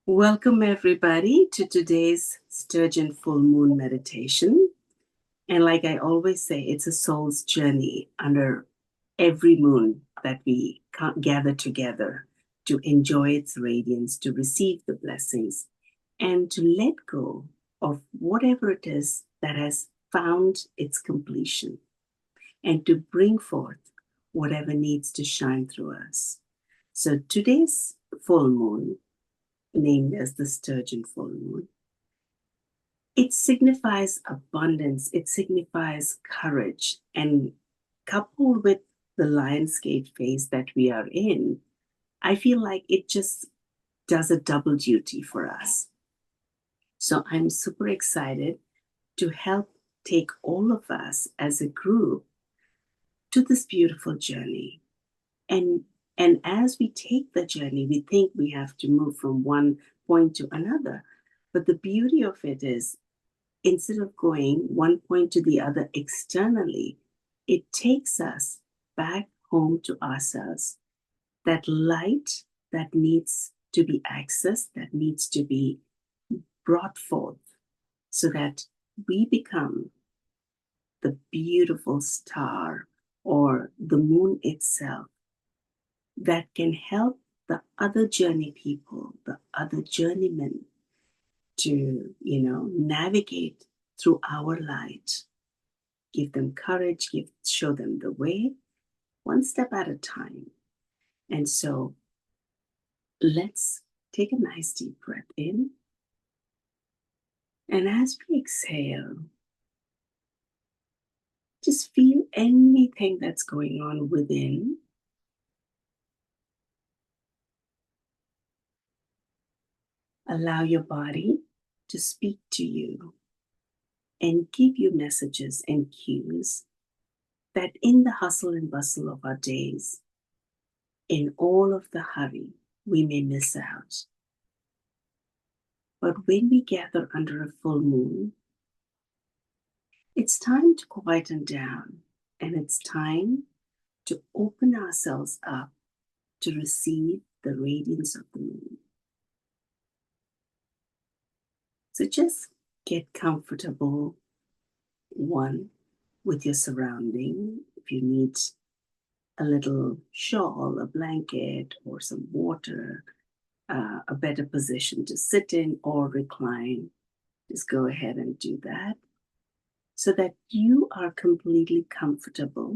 Welcome, everybody, to today's Sturgeon full moon meditation. And like I always say, it's a soul's journey under every moon that we gather together to enjoy its radiance, to receive the blessings, and to let go of whatever it is that has found its completion, and to bring forth whatever needs to shine through us. So today's full moon, named as the Sturgeon full moon, it signifies abundance, it signifies courage, and coupled with the Lionsgate phase that we are in, I feel like it just does a double duty for us. So I'm super excited to help take all of us as a group to this beautiful journey. And as we take the journey, we think we have to move from one point to another. But the beauty of it is, instead of going one point to the other externally, it takes us back home to ourselves. That light that needs to be accessed, that needs to be brought forth, so that we become the beautiful star or the moon itself that can help the other journey people, the other journeymen, to, navigate through our light, give them courage, show them the way, one step at a time. And so let's take a nice deep breath in. And as we exhale, just feel anything that's going on within. Allow your body to speak to you and give you messages and cues that in the hustle and bustle of our days, in all of the hurry, we may miss out. But when we gather under a full moon, it's time to quieten down, and it's time to open ourselves up to receive the radiance of the moon. So just get comfortable, one, with your surrounding. If you need a little shawl, a blanket, or some water, a better position to sit in or recline, just go ahead and do that, so that you are completely comfortable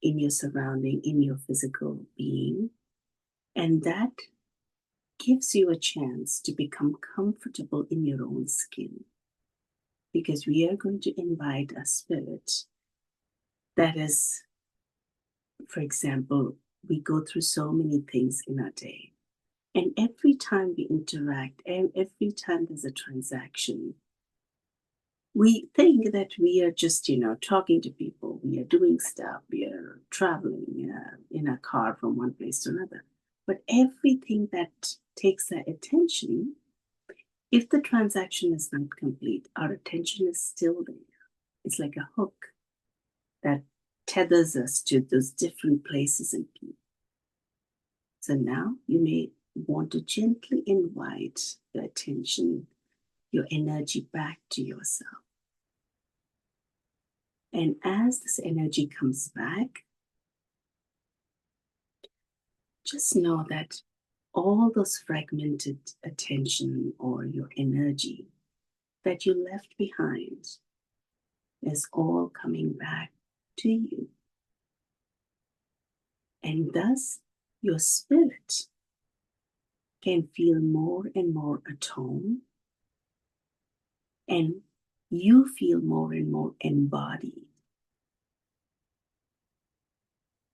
in your surrounding, in your physical being. And that gives you a chance to become comfortable in your own skin, because we are going to invite a spirit that is, for example, we go through so many things in our day. And every time we interact, and every time there's a transaction, we think that we are just, talking to people, we are doing stuff, we are traveling in a car from one place to another. But everything that takes our attention, if the transaction is not complete, our attention is still there. It's like a hook that tethers us to those different places and people. So now you may want to gently invite the attention, your energy back to yourself. And as this energy comes back, just know that all those fragmented attention or your energy that you left behind is all coming back to you. And thus, your spirit can feel more and more attuned, and you feel more and more embodied.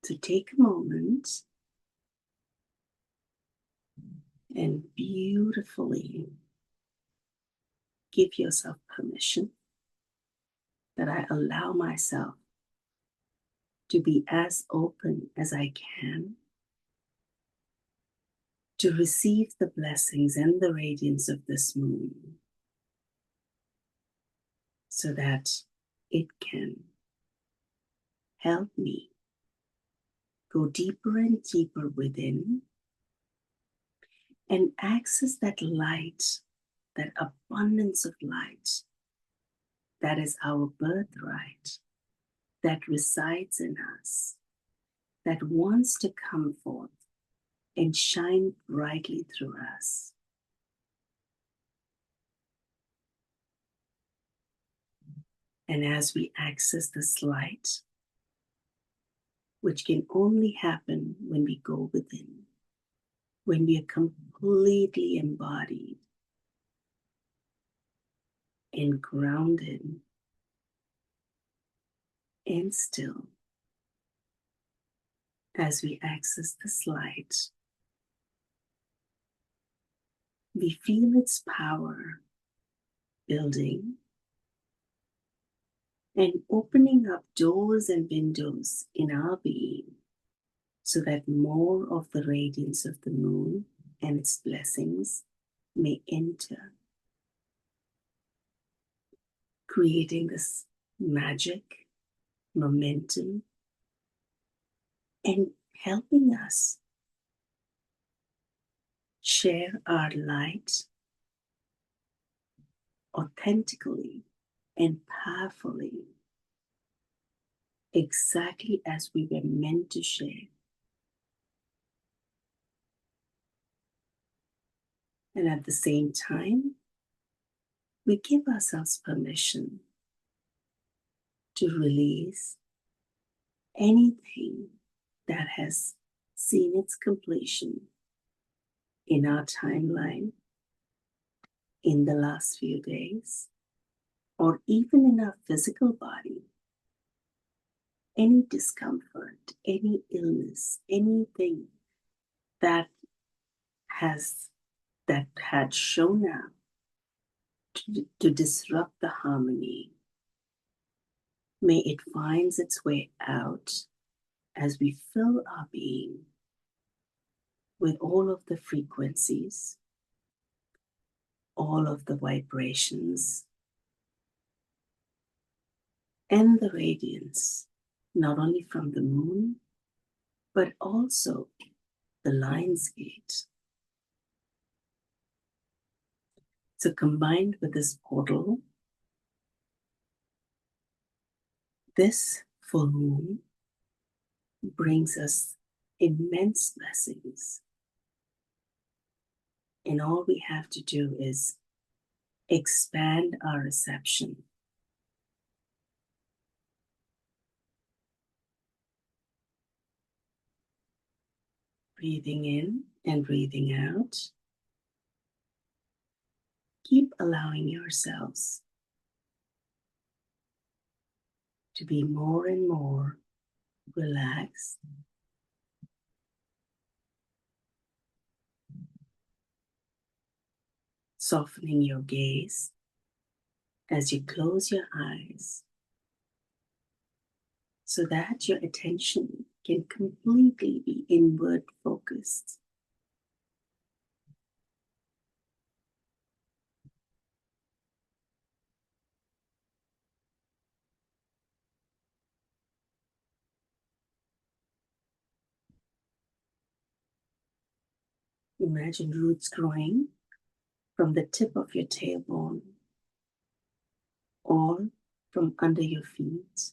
So take a moment and beautifully give yourself permission that I allow myself to be as open as I can to receive the blessings and the radiance of this moon, so that it can help me go deeper and deeper within, and access that light, that abundance of light that is our birthright, that resides in us, that wants to come forth and shine brightly through us. And as we access this light, which can only happen when we go within, when we are completely embodied and grounded and still, as we access this light, we feel its power building and opening up doors and windows in our being so that more of the radiance of the moon and its blessings may enter, creating this magic, momentum, and helping us share our light authentically and powerfully, exactly as we were meant to share. And at the same time, we give ourselves permission to release anything that has seen its completion in our timeline in the last few days, or even in our physical body. Any discomfort, any illness, anything that had shown up to disrupt the harmony, may it find its way out as we fill our being with all of the frequencies, all of the vibrations, and the radiance, not only from the moon, but also the lion's gate. So combined with this portal, this full moon brings us immense blessings. And all we have to do is expand our reception. Breathing in and breathing out. Keep allowing yourselves to be more and more relaxed, softening your gaze as you close your eyes so that your attention can completely be inward focused. Imagine roots growing from the tip of your tailbone or from under your feet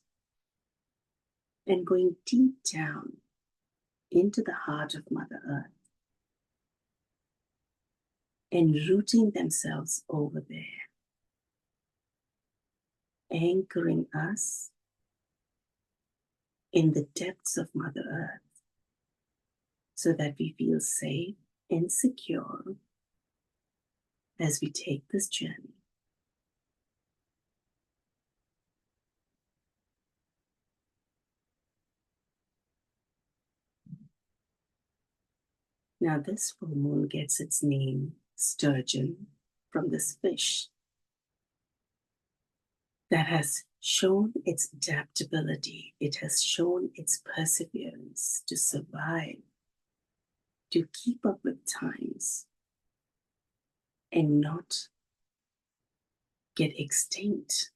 and going deep down into the heart of Mother Earth and rooting themselves over there, anchoring us in the depths of Mother Earth so that we feel safe and secure as we take this journey. Now this full moon gets its name, Sturgeon, from this fish that has shown its adaptability. It has shown its perseverance to survive, to keep up with times, and not get extinct.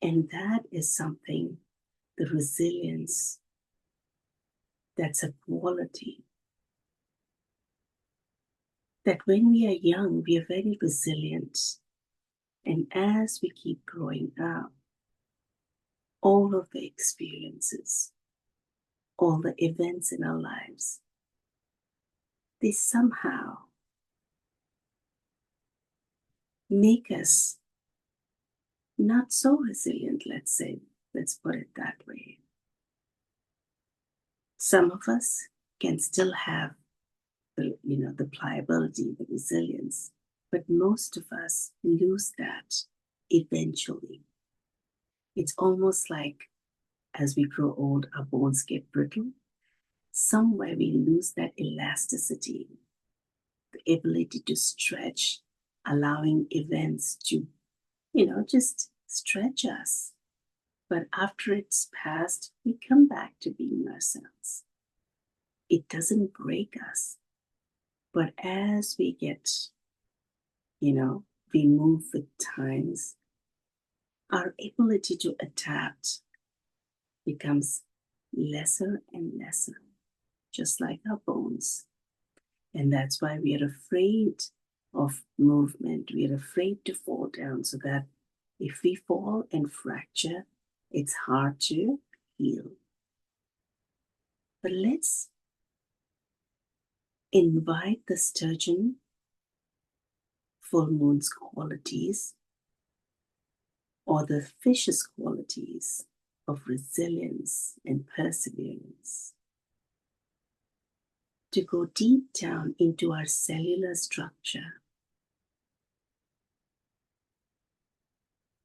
And that is something, the resilience, that's a quality that when we are young, we are very resilient. And as we keep growing up, all of the experiences, all the events in our lives, they somehow make us not so resilient, let's say. Let's put it that way. Some of us can still have the pliability, the resilience, but most of us lose that eventually. It's almost like as we grow old, our bones get brittle. Somewhere we lose that elasticity, the ability to stretch, allowing events to, just stretch us. But after it's passed, we come back to being ourselves. It doesn't break us. But as we get, we move with times, our ability to adapt becomes lesser and lesser, just like our bones. And that's why we are afraid of movement. We are afraid to fall down, so that if we fall and fracture, it's hard to heal. But let's invite the sturgeon full moon's qualities, or the fish's qualities of resilience and perseverance, to go deep down into our cellular structure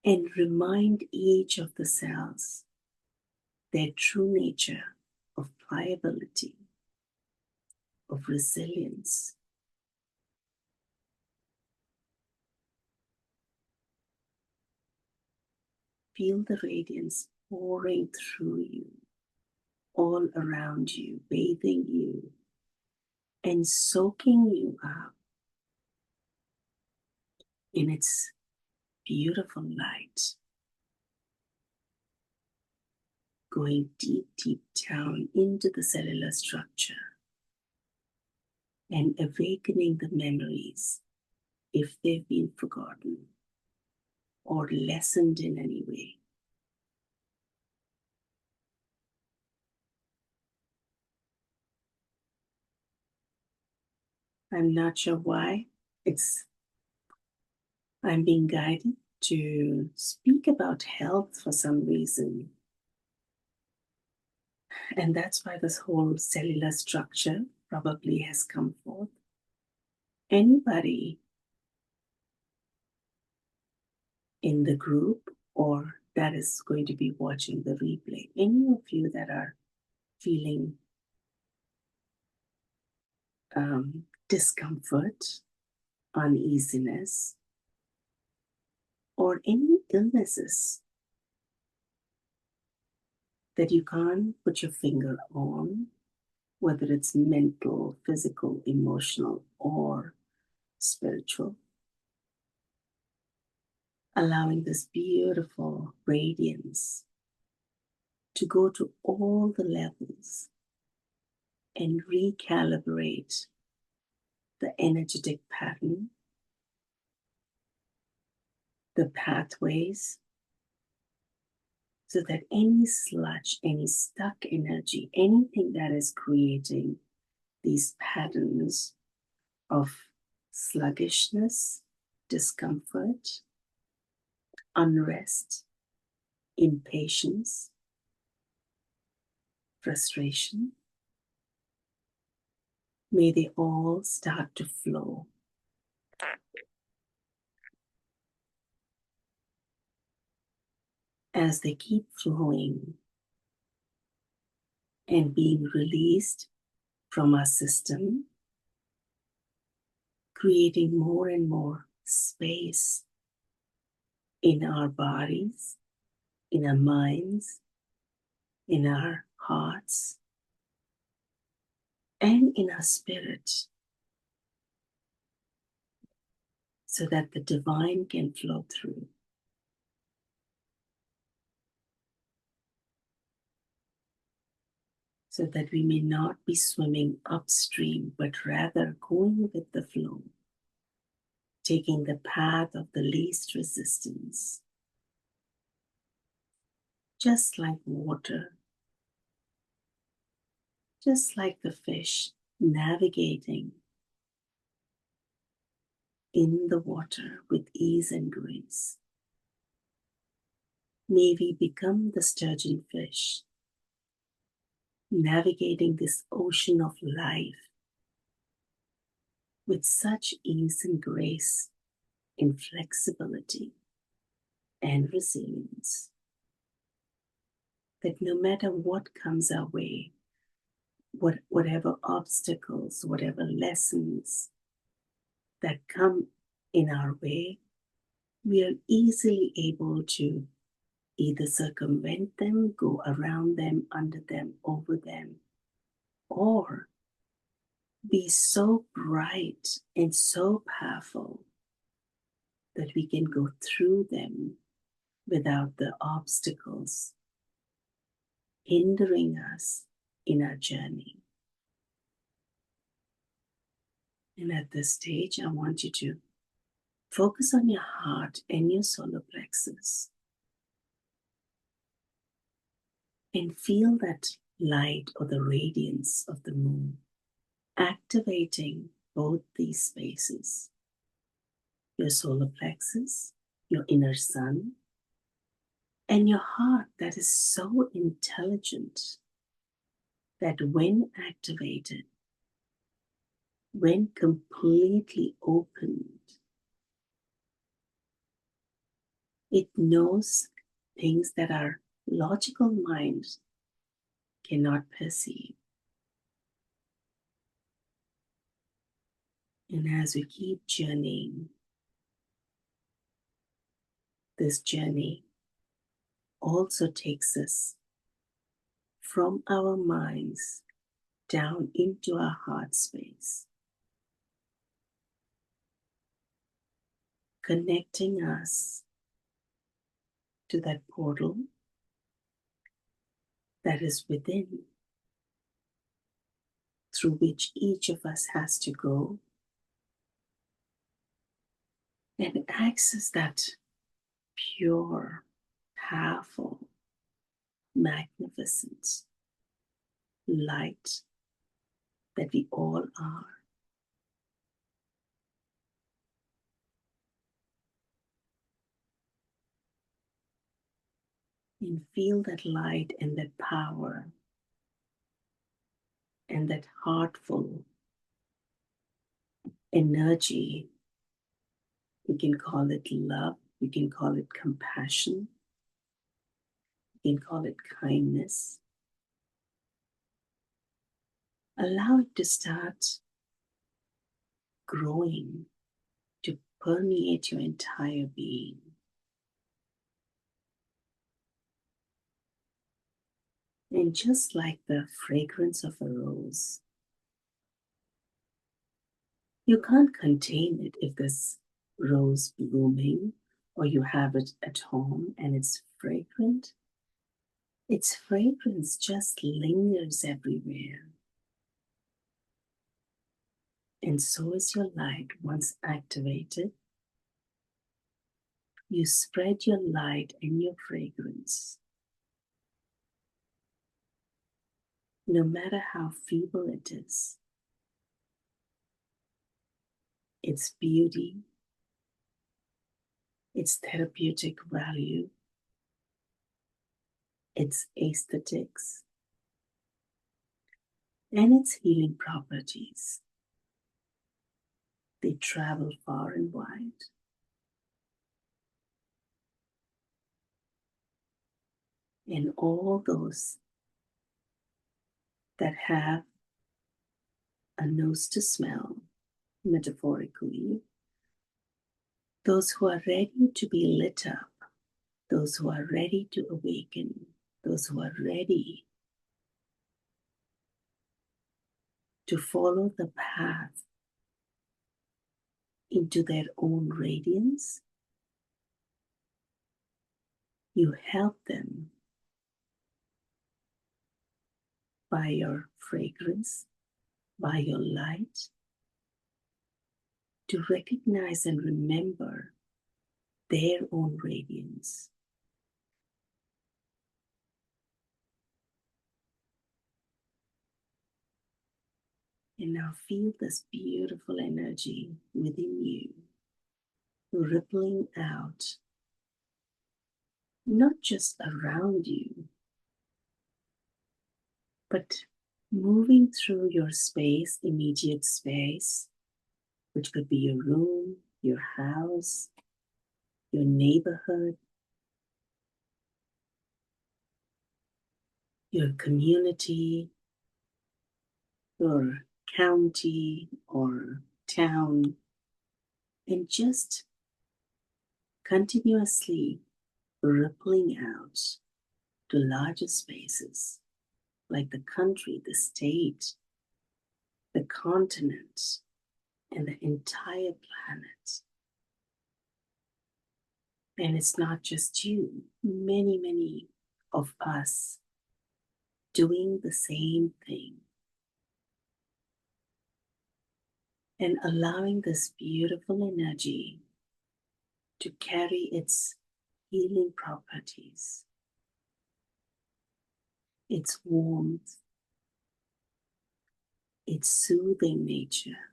and remind each of the cells their true nature of pliability, of resilience. Feel the radiance pouring through you, all around you, bathing you, and soaking you up in its beautiful light, going deep, deep down into the cellular structure and awakening the memories if they've been forgotten or lessened in any way. I'm not sure why I'm being guided to speak about health for some reason. And that's why this whole cellular structure probably has come forth. Anybody in the group or that is going to be watching the replay, any of you that are feeling discomfort, uneasiness, or any illnesses that you can't put your finger on, whether it's mental, physical, emotional, or spiritual, allowing this beautiful radiance to go to all the levels and recalibrate the energetic pattern, the pathways, so that any sludge, any stuck energy, anything that is creating these patterns of sluggishness, discomfort, unrest, impatience, frustration, may they all start to flow. As they keep flowing and being released from our system, creating more and more space in our bodies, in our minds, in our hearts, and in our spirit, so that the divine can flow through. so that we may not be swimming upstream, but rather going with the flow, taking the path of the least resistance, just like water, just like the fish navigating in the water with ease and grace. May we become the sturgeon fish, navigating this ocean of life with such ease and grace, inflexibility, and resilience, that no matter what comes our way, whatever obstacles, whatever lessons that come in our way, we are easily able to either circumvent them, go around them, under them, over them, or be so bright and so powerful that we can go through them without the obstacles hindering us in our journey. And at this stage, I want you to focus on your heart and your solar plexus and feel that light or the radiance of the moon activating both these spaces, your solar plexus, your inner sun, and your heart that is so intelligent that when activated, when completely opened, it knows things that our logical mind cannot perceive. And as we keep journeying, this journey also takes us from our minds down into our heart space, connecting us to that portal that is within, through which each of us has to go and access that pure, powerful, magnificent light that we all are. And feel that light and that power and that heartful energy. We can call it love, we can call it compassion, we can call it kindness. Allow it to start growing, to permeate your entire being. And just like the fragrance of a rose, you can't contain it if there's rose blooming or you have it at home and it's fragrant. Its fragrance just lingers everywhere. And so is your light once activated. You spread your light and your fragrance. No matter how feeble it is, its beauty, its therapeutic value, its aesthetics, and its healing properties, they travel far and wide. And all those that have a nose to smell, metaphorically, those who are ready to be lit up, those who are ready to awaken, those who are ready to follow the path into their own radiance, you help them by your fragrance, by your light, to recognize and remember their own radiance. And now feel this beautiful energy within you, rippling out, not just around you, but moving through your space, immediate space, which could be your room, your house, your neighborhood, your community, your county or town, and just continuously rippling out to larger spaces like the country, the state, the continent, and the entire planet. And it's not just you, many, many of us doing the same thing and allowing this beautiful energy to carry its healing properties, its warmth, its soothing nature,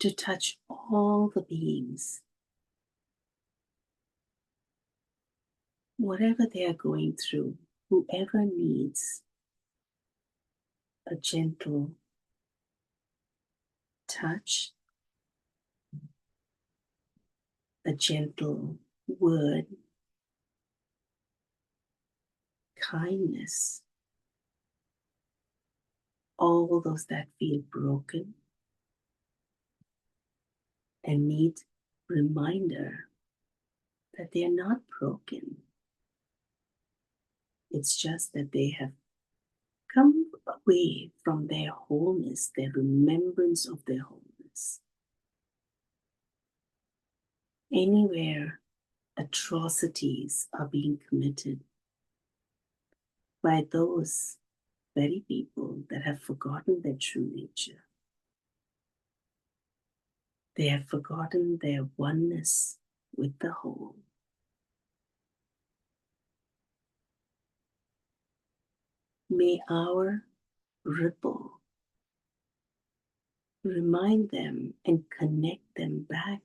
to touch all the beings, whatever they are going through, whoever needs a gentle touch, a gentle word, kindness, all those that feel broken and need reminder that they are not broken. It's just that they have come away from their wholeness, their remembrance of their wholeness. Anywhere atrocities are being committed by those very people that have forgotten their true nature. They have forgotten their oneness with the whole. May our ripple remind them and connect them back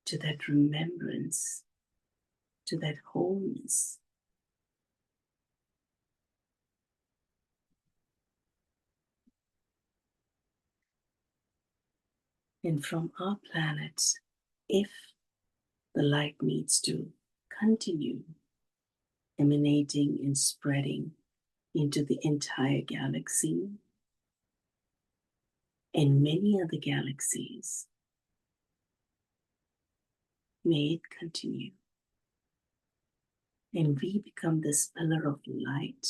to that remembrance, to that wholeness. And from our planet, if the light needs to continue emanating and spreading into the entire galaxy and many other galaxies, may it continue. And we become this pillar of light,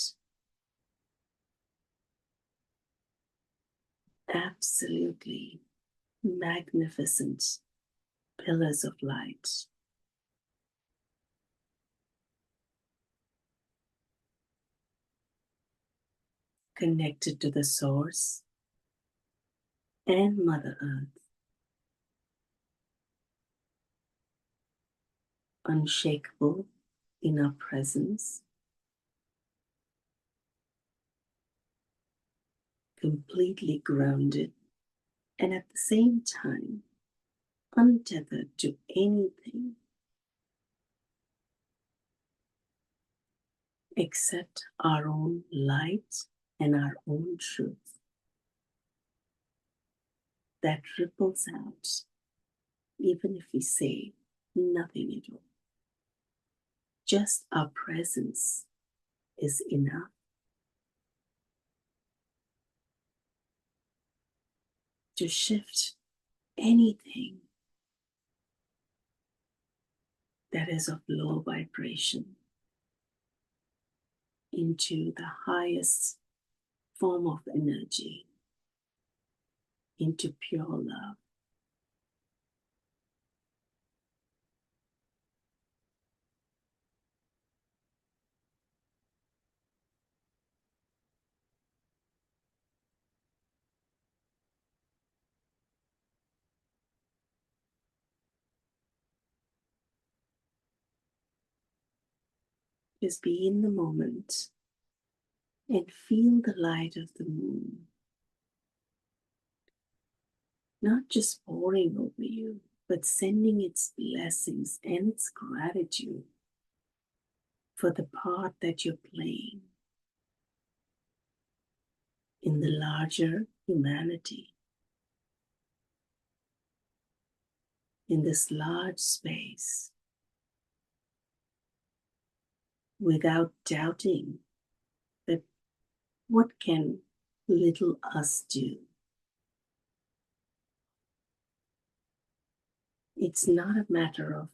absolutely magnificent pillars of light. Connected to the source and Mother Earth, unshakable in our presence, completely grounded, and at the same time untethered to anything except our own light and our own truth that ripples out, even if we say nothing at all. Just our presence is enough to shift anything that is of low vibration into the highest form of energy, into pure love. Just be in the moment and feel the light of the moon, not just pouring over you, but sending its blessings and its gratitude for the part that you're playing in the larger humanity, in this large space, without doubting that what can little us do? It's not a matter of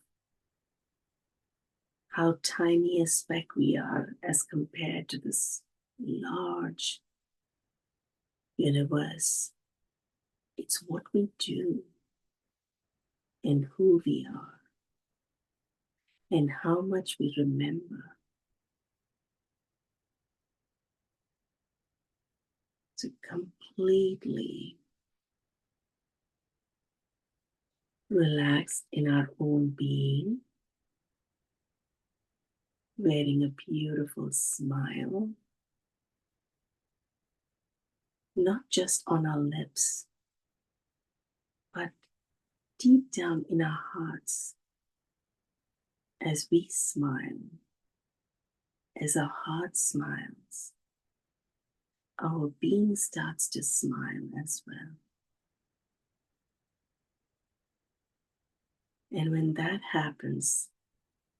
how tiny a speck we are as compared to this large universe. It's what we do and who we are and how much we remember to completely relax in our own being, wearing a beautiful smile, not just on our lips, but deep down in our hearts. As we smile, as our heart smiles, our being starts to smile as well. And when that happens,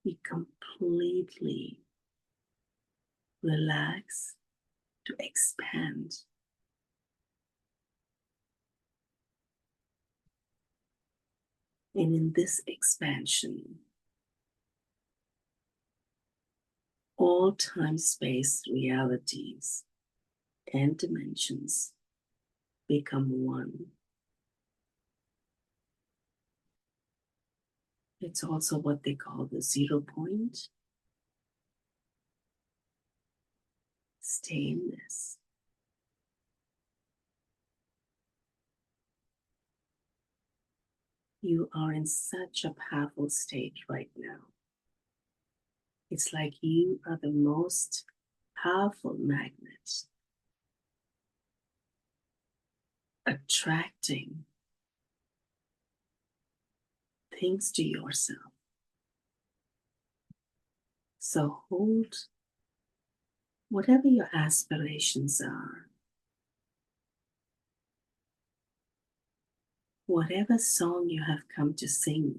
we completely relax to expand. And in this expansion, all time space realities and dimensions become one. It's also what they call the 0 point. Stay in this. You are in such a powerful state right now. It's like you are the most powerful magnet, attracting things to yourself. So hold whatever your aspirations are, whatever song you have come to sing.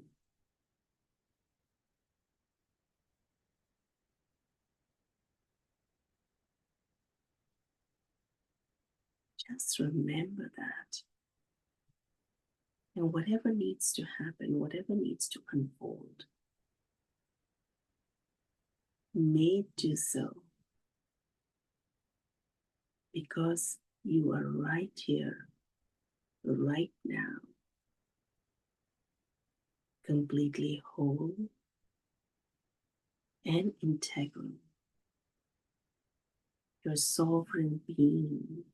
Just remember that. And whatever needs to happen, whatever needs to unfold, may it do so because you are right here, right now, completely whole and integral. Your sovereign being.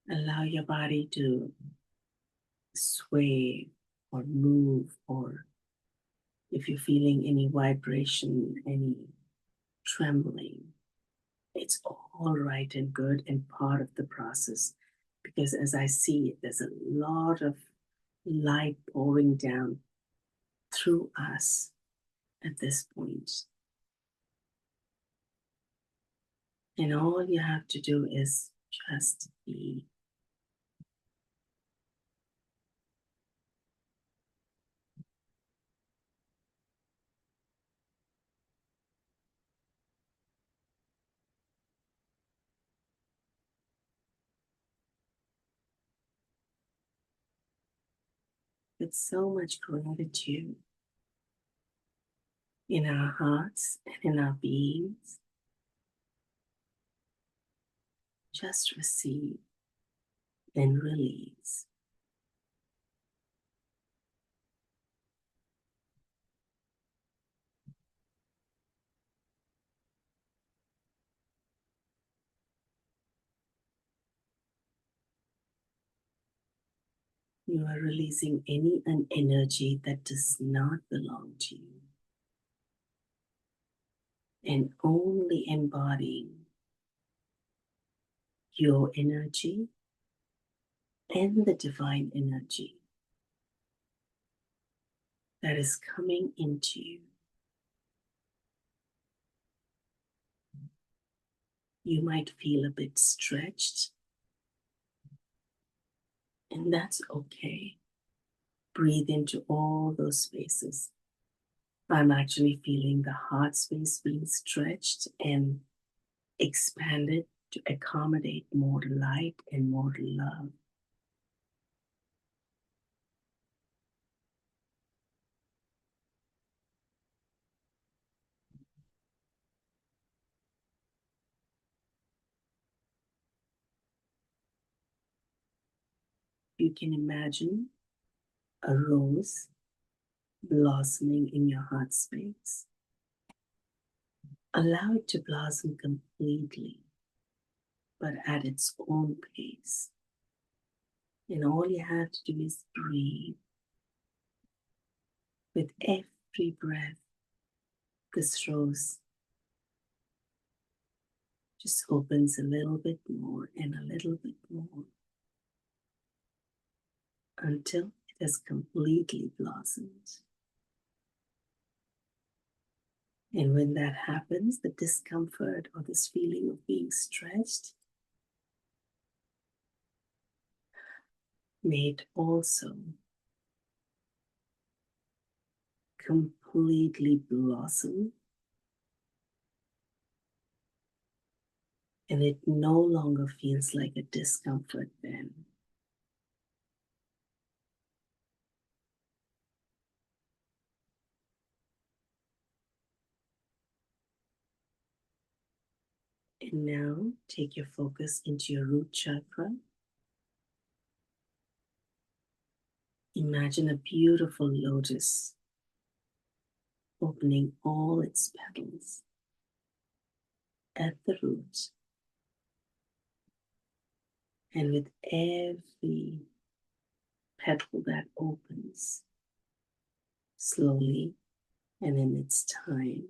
Allow your body to sway or move, or if you're feeling any vibration, any trembling, it's all right and good and part of the process. Because as I see it, there's a lot of light pouring down through us at this point. And all you have to do is just be. with so much gratitude in our hearts and in our beings. Just receive and release. You are releasing any an energy that does not belong to you and only embodying your energy and the divine energy that is coming into you. You might feel a bit stretched, and that's okay. Breathe into all those spaces. I'm actually feeling the heart space being stretched and expanded to accommodate more light and more love. You can imagine a rose blossoming in your heart space. Allow it to blossom completely, but at its own pace. And all you have to do is breathe. With every breath, this rose just opens a little bit more and a little bit more until it has completely blossomed. And when that happens, the discomfort or this feeling of being stretched may it also completely blossom, and it no longer feels like a discomfort then. And now take your focus into your root chakra. Imagine a beautiful lotus opening all its petals at the root. And with every petal that opens, slowly and in its time,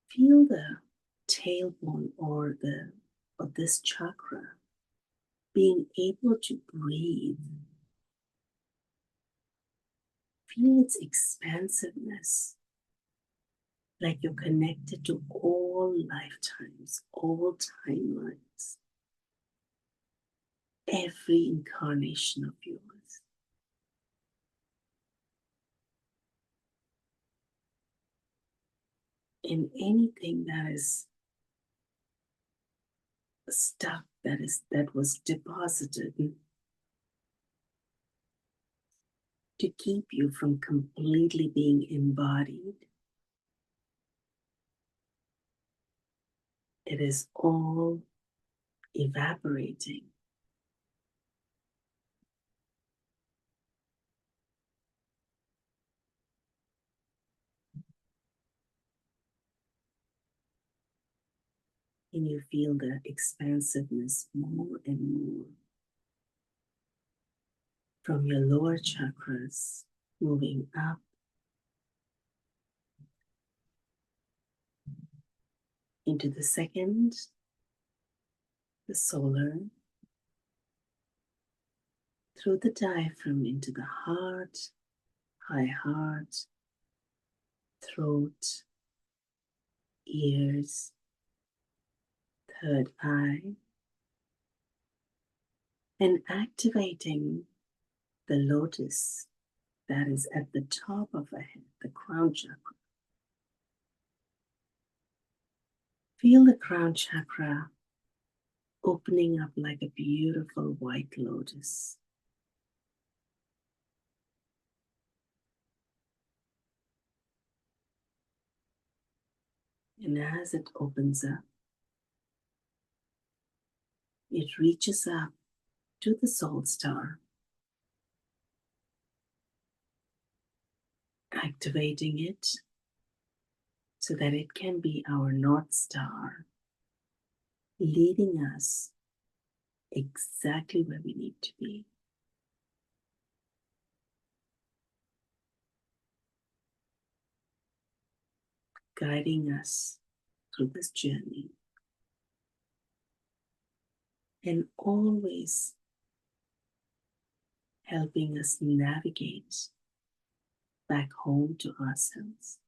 feel the tailbone or of this chakra being able to breathe. Feel its expansiveness, like you're connected to all lifetimes, all timelines, every incarnation of yours. And anything that is stuff that was deposited to keep you from completely being embodied, it is all evaporating. And you feel the expansiveness more and more from your lower chakras, moving up into the second, the solar, through the diaphragm into the heart, high heart, throat, ears, third eye, and activating the lotus that is at the top of the head, the crown chakra. Feel the crown chakra opening up like a beautiful white lotus. And as it opens up, it reaches up to the soul star, activating it so that it can be our North Star, leading us exactly where we need to be. Guiding us through this journey and always helping us navigate back home to ourselves.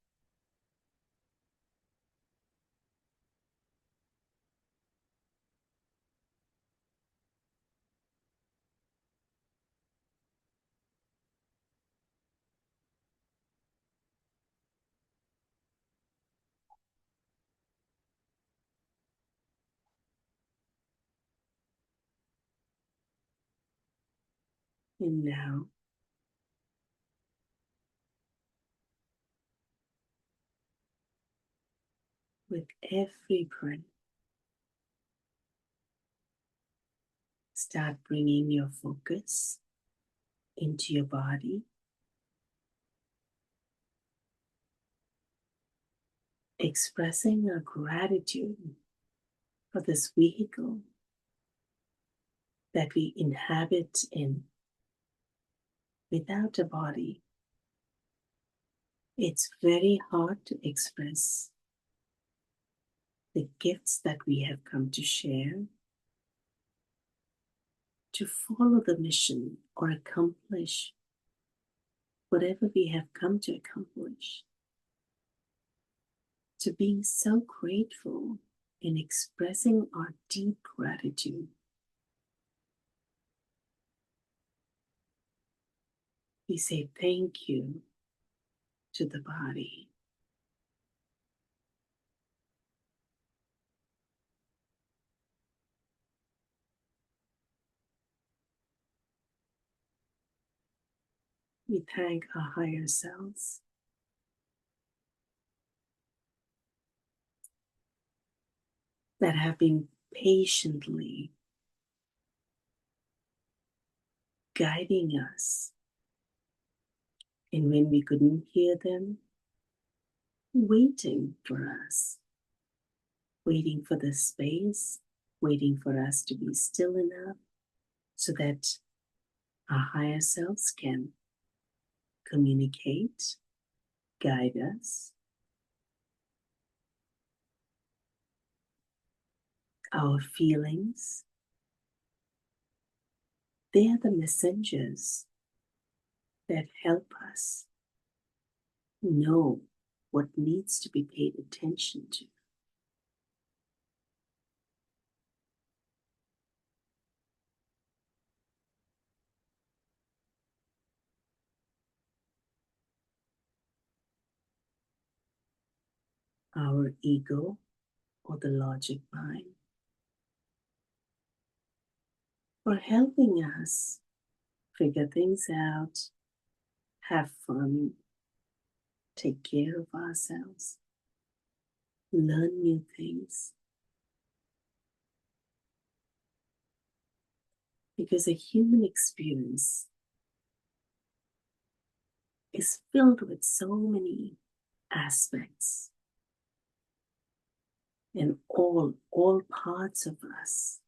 And now, with every breath, start bringing your focus into your body, expressing our gratitude for this vehicle that we inhabit in. Without a body, it's very hard to express the gifts that we have come to share, to follow the mission or accomplish whatever we have come to accomplish, to being so grateful and expressing our deep gratitude. We say thank you to the body. We thank our higher selves that have been patiently guiding us. And when we couldn't hear them, waiting for us, waiting for the space, waiting for us to be still enough so that our higher selves can communicate, guide us. Our feelings, they are the messengers that help us know what needs to be paid attention to. Our ego or the logic mind, for helping us figure things out, have fun, take care of ourselves, learn new things. Because a human experience is filled with so many aspects, and all parts of us.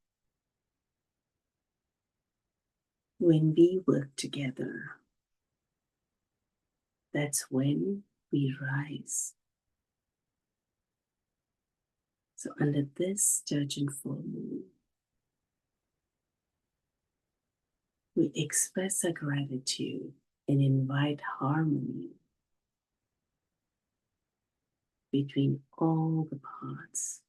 When we work together, that's when we rise. So under this Sturgeon full moon, we express our gratitude and invite harmony between all the parts.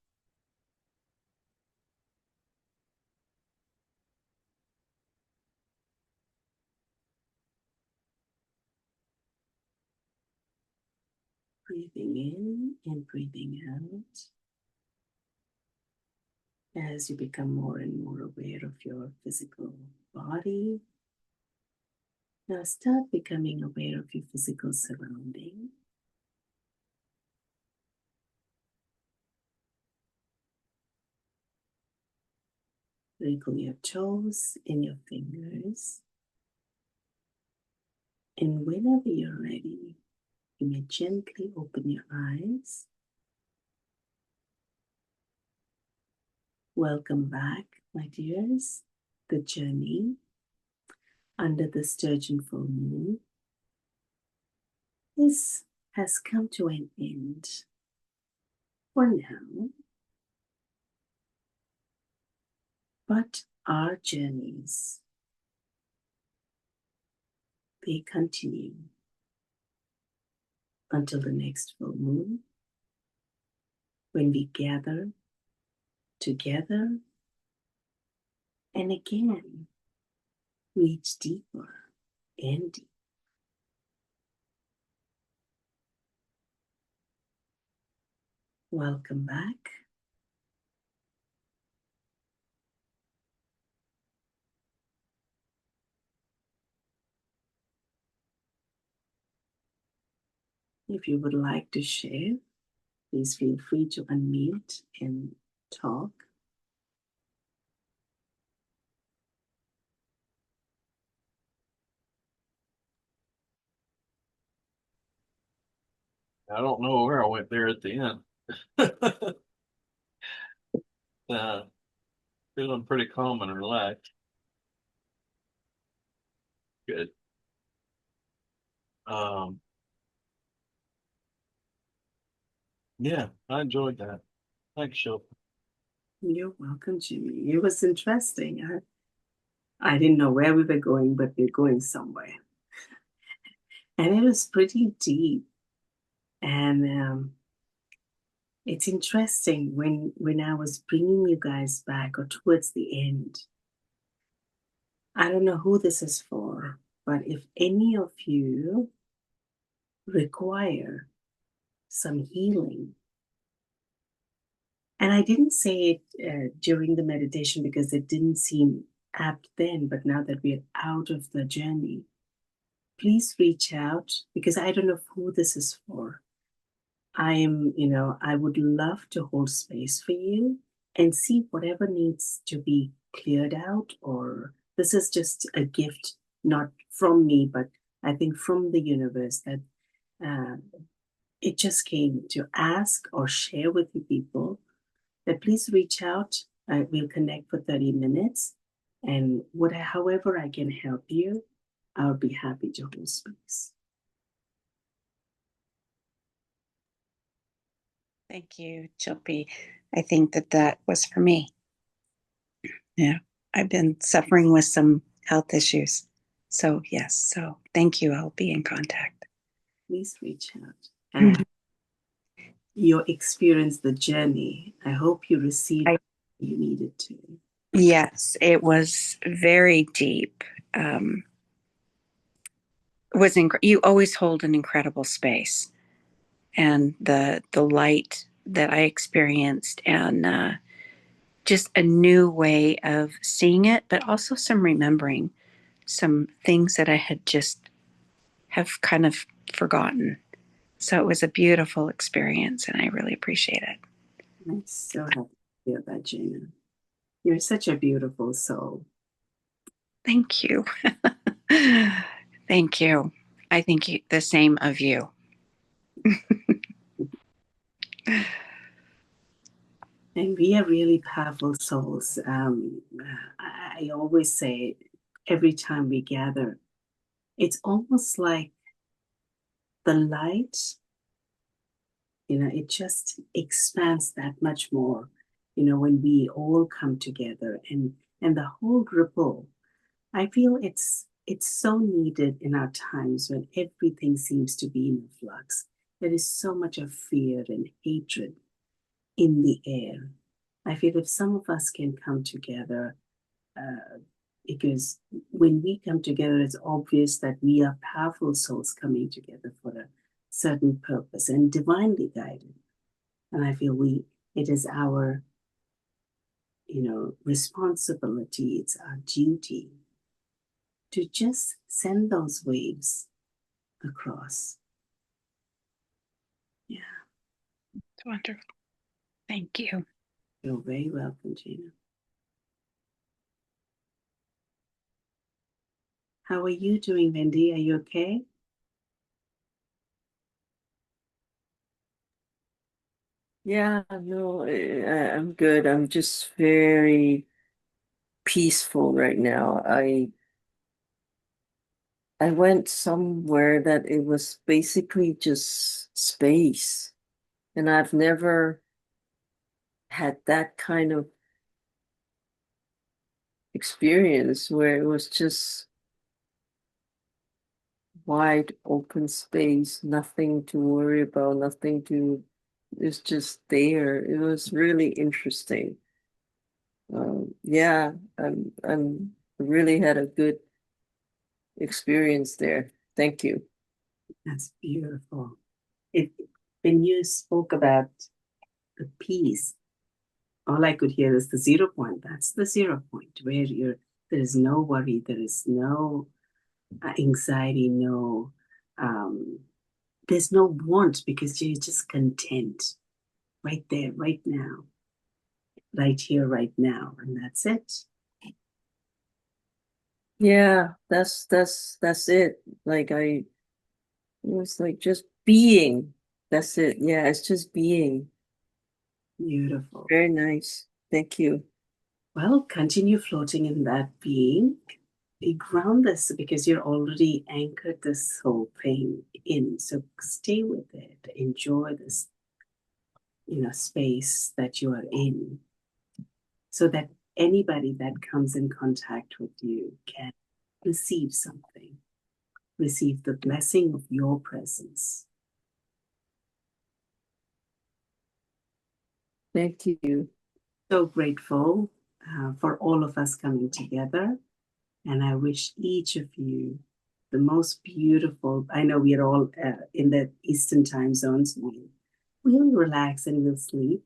Breathing in and breathing out as you become more and more aware of your physical body. Now start becoming aware of your physical surrounding. Wrinkle your toes and your fingers. And whenever you're ready, you may gently open your eyes. Welcome back, my dears. The journey under the Sturgeon full moon has come to an end for now. But our journeys, they continue until the next full moon, when we gather together and again reach deeper and deeper. Welcome back. If you would like to share, please feel free to unmute and talk. I don't know where I went there at the end. Feeling pretty calm and relaxed. Good. Um, yeah, I enjoyed that. Thanks, Shilpa. You're welcome, Jimmy. It was interesting. I didn't know where we were going, but we're going somewhere. And it was pretty deep. And it's interesting when I was bringing you guys back or towards the end. I don't know who this is for, but if any of you require some healing, and I didn't say it during the meditation because it didn't seem apt then, but now that we're out of the journey, please reach out because I don't know who this is for. I would love to hold space for you and see whatever needs to be cleared out, or this is just a gift, not from me, but I think from the universe that uh, it just came to ask or share with you people that please reach out. We'll connect for 30 minutes. And however I can help you, I'll be happy to hold space. Thank you, Chilpi. I think that was for me. Yeah, I've been suffering with some health issues. So, yes, so thank you. I'll be in contact. Please reach out. And you experience the journey. I hope you received what you needed to. Yes, it was very deep. You always hold an incredible space, and the light that I experienced, and just a new way of seeing it, but also some remembering some things that I had just have kind of forgotten. So it was a beautiful experience, and I really appreciate it. I'm so happy to hear that, Jana. You're such a beautiful soul. Thank you. Thank you. I think the same of you. And we are really powerful souls. I always say every time we gather, it's almost like the light, it just expands that much more, when we all come together and the whole ripple. I feel it's so needed in our times when everything seems to be in flux. There is so much of fear and hatred in the air. I feel if some of us can come together, because when we come together, it's obvious that we are powerful souls coming together for a certain purpose and divinely guided. And I feel it is our, responsibility, it's our duty to just send those waves across. Yeah. It's wonderful. Thank you. You're very welcome, Gina. How are you doing, Wendy? Are you okay? Yeah, no, I'm good. I'm just very peaceful right now. I went somewhere that it was basically just space, and I've never had that kind of experience where it was just wide open space, nothing to worry about, nothing to, it's just there. It was really interesting. Yeah, I'm really had a good experience there. Thank you. That's beautiful. It, when you spoke about the peace, all I could hear is the 0 point. That's the 0 point where there is no worry, there is no anxiety, no, um, there's no want because you're just content right there, right now, right here, right now, and that's it. Yeah, that's it. Like it was like just being. That's it. Yeah, it's just being. Beautiful. Very nice. Thank you. Well, continue floating in that being. You ground this because you're already anchored this whole thing in. So stay with it. Enjoy this, space that you are in, so that anybody that comes in contact with you can receive something, receive the blessing of your presence. Thank you. So grateful for all of us coming together. And I wish each of you the most beautiful. I know we are all in the Eastern time zones. We'll relax and we'll sleep.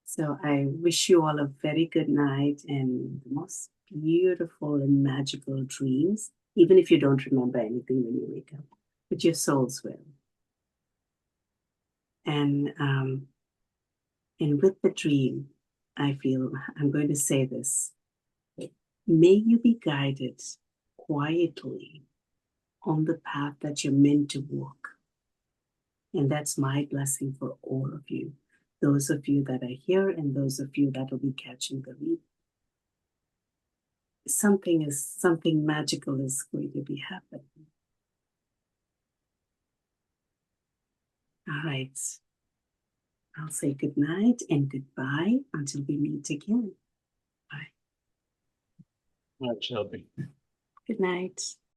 So I wish you all a very good night and the most beautiful and magical dreams, even if you don't remember anything when you wake up, but your souls will. And with the dream, I feel I'm going to say this. May you be guided quietly on the path that you're meant to walk. And that's my blessing for all of you. Those of you that are here and those of you that will be catching the replay. Something magical is going to be happening. All right. I'll say good night and goodbye until we meet again. Bye. Right, Shelby. Good night.